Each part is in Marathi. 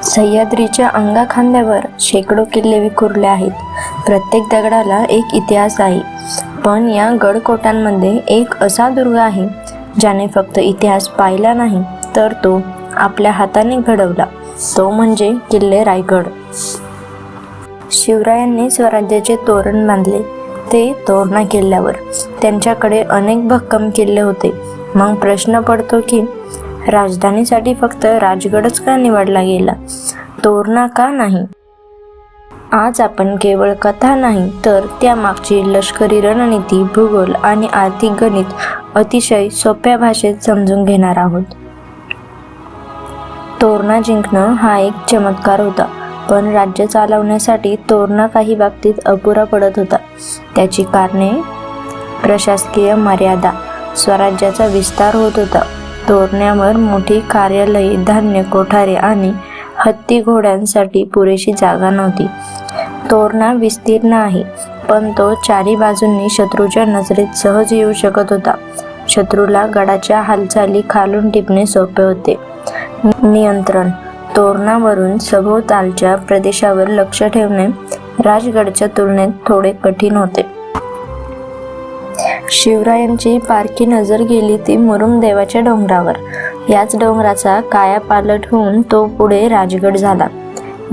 सह्याद्रीच्या अंगाखांद्यावर शेकडो किल्ले विखुरले आहेत. प्रत्येक दगडाला एक इतिहास आहे. पण या गडकोटांमध्ये एक असा दुर्ग आहे ज्याने फक्त इतिहास पाहिला नाही तर तो आपल्या हाताने घडवला. तो म्हणजे किल्ले रायगड. शिवरायांनी स्वराज्याचे तोरण बांधले ते तोरणा किल्ल्यावर. त्यांच्याकडे अनेक भक्कम किल्ले होते. मग प्रश्न पडतो की राजधानीसाठी फक्त राजगडच का निवडला गेला, तोरणा का नाही? आज आपण केवळ कथा नाही तर त्यामागची लष्करी रणनीती, भूगोल आणि आर्थिक गणित अतिशय सोप्या भाषेत समजून घेणार आहोत. तोरणा जिंकणं हा एक चमत्कार होता, पण राज्य चालवण्यासाठी तोरणा काही बाबतीत अपुरा पडत होता. त्याची कारणे: प्रशासकीय मर्यादा, स्वराज्याचा विस्तार होत होता. तोरण्यावर मोठी कार्यालये, धान्य कोठारे आणि हत्ती घोड्यांसाठी पुरेशी जागा नव्हती. तोरणा विस्तीर्ण आहे, पण तो चारी बाजूंनी शत्रूच्या नजरेत सहज येऊ शकत होता. शत्रूला गडाच्या हालचाली खालून टिपणे सोपे होते. नियंत्रण: तोरणावरून सभोवतालच्या प्रदेशावर लक्ष ठेवणे राजगडच्या तुलनेत थोडे कठीण होते. शिवरायांची पारखी नजर गेली ती मुरुमदेवाच्या डोंगरावर. याच डोंगराचा कायापालट होऊन तो पुढे राजगड झाला.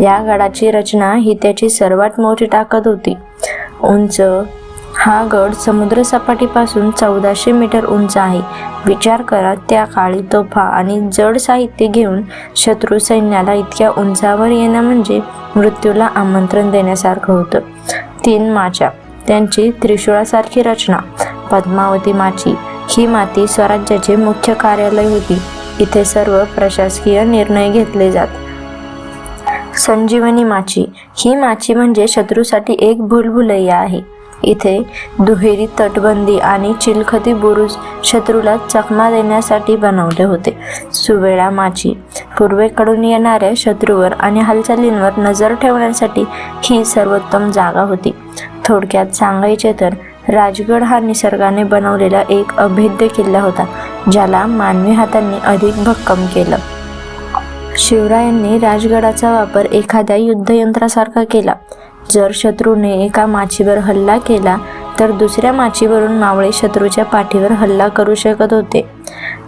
या गडाची रचना ही त्याची सर्वात मोठी ताकद होती. उंच हा गड समुद्रसपाटीपासून 1400 मीटर उंच आहे. विचार करा, त्या काळी तोफा आणि जड साहित्य घेऊन शत्रू सैन्याला इतक्या उंचावर येणं म्हणजे मृत्यूला आमंत्रण देण्यासारखं होतं. 3 माच्या, त्यांची त्रिशूळासारखी रचना. पद्मावती माची ही माती स्वराज्याचे मुख्य कार्यालय होती. इथे सर्व प्रशासकीय निर्णय घेतले जात. संजीवनी माची ही माची म्हणजे शत्रूसाठी एक भूलभुलैया आहे. इथे दुहेरी तटबंदी आणि चिलखती बुरुज शत्रूला चकमा देण्यासाठी बनवले होते. सुवेळा माची पूर्वेकडून येणाऱ्या शत्रूवर आणि हालचालींवर नजर ठेवण्यासाठी ही सर्वोत्तम जागा होती. थोडक्यात सांगायचे तर राजगड हा निसर्गाने बनवलेला एक अभेद्य किल्ला होता, ज्याला मानवी हातांनी अधिक भक्कम केलं. शिवरायांनी राजगडाचा वापर एखाद्या युद्धयंत्रासारखा केला. जर शत्रूने एका माचीवर हल्ला केला तर दुसऱ्या माचीवरून मावळे शत्रूच्या पाठीवर हल्ला करू शकत होते.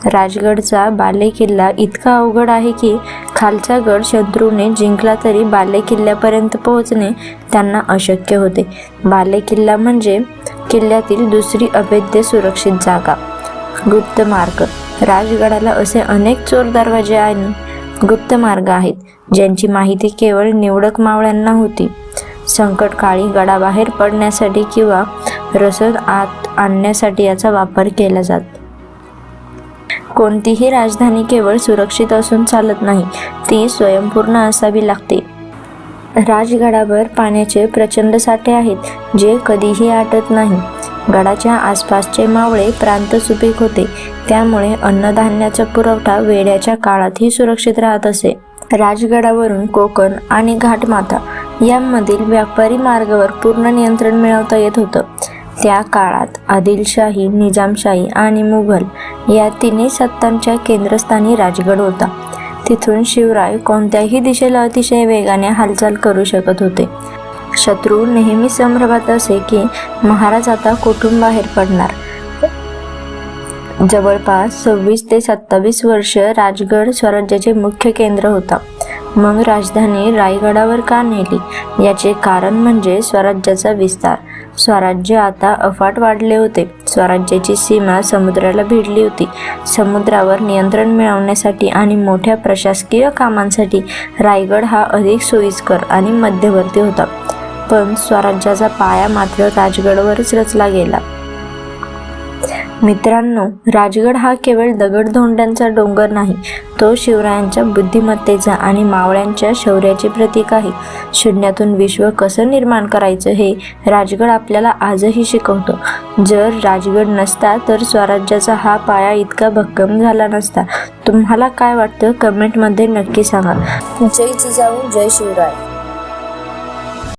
राजगडचा बालेकिल्ला इतका अवघड आहे की खालचा गड शत्रूने जिंकला तरी बालेकिल्ल्यापर्यंत पोहोचणे त्यांना अशक्य होते. बालेकिल्ला म्हणजे किल्ल्यातील दुसरी अभेद्य सुरक्षित जागा. गुप्त मार्ग: राजगडाला असे अनेक चोर दरवाजे आणि गुप्त मार्ग आहेत ज्यांची माहिती केवळ निवडक मावळ्यांना होती. संकटकाळी गडाबाहेर पडण्यासाठी किंवा रसद आत आणण्यासाठी याचा वापर केला जात. कोणतीही राजधानी केवळ सुरक्षित असून चालत नाही, ती स्वयंपूर्ण असावी लागते. राजगडावर पाण्याचे प्रचंड साठे आहेत जे कधीही आटत नाही. गडाच्या आसपासचे मावळे प्रांत सुपीक होते, त्यामुळे अन्नधान्याचा पुरवठा वेड्याच्या काळातही सुरक्षित राहत असे. राजगडावरून कोकण आणि घाटमाथा यांमधील व्यापारी मार्गावर पूर्ण नियंत्रण मिळवता येत होतं. त्या काळात आदिलशाही, निजामशाही आणि मुघल या तिन्ही सत्तांच्या केंद्रस्थानी राजगड होता. तिथून शिवराय कोणत्याही दिशेला अतिशय वेगाने हालचाल करू शकत होते. शत्रू नेहमी संभ्रमात असे की महाराज आता कुठून बाहेर पडणार. जवळपास 26 ते 27 वर्ष राजगड स्वराज्याचे मुख्य केंद्र होता. मग राजधानी रायगडावर का नेली? याचे कारण म्हणजे स्वराज्याचा विस्तार. स्वराज्य आता अफाट वाढले होते. स्वराज्याची सीमा समुद्राला भिडली होती. समुद्रावर नियंत्रण मिळवण्यासाठी आणि मोठ्या प्रशासकीय कामांसाठी रायगड हा अधिक सोयीस्कर आणि मध्यवर्ती होता. पण स्वराज्याचा पाया मात्र राजगडवरच रचला गेला. मित्रांनो, राजगड हा केवळ दगडधोंड्यांचा डोंगर नाही, तो शिवरायांच्या बुद्धिमत्तेचा आणि मावळ्यांच्या शौर्याचे प्रतीक आहे. शून्यातून विश्व कसं निर्माण करायचं हे राजगड आपल्याला आजही शिकवतो. जर राजगड नसता तर स्वराज्याचा हा पाया इतका भक्कम झाला नसता. तुम्हाला काय वाटतं कमेंटमध्ये नक्की सांगा. जय जिजाऊ, जय शिवराय.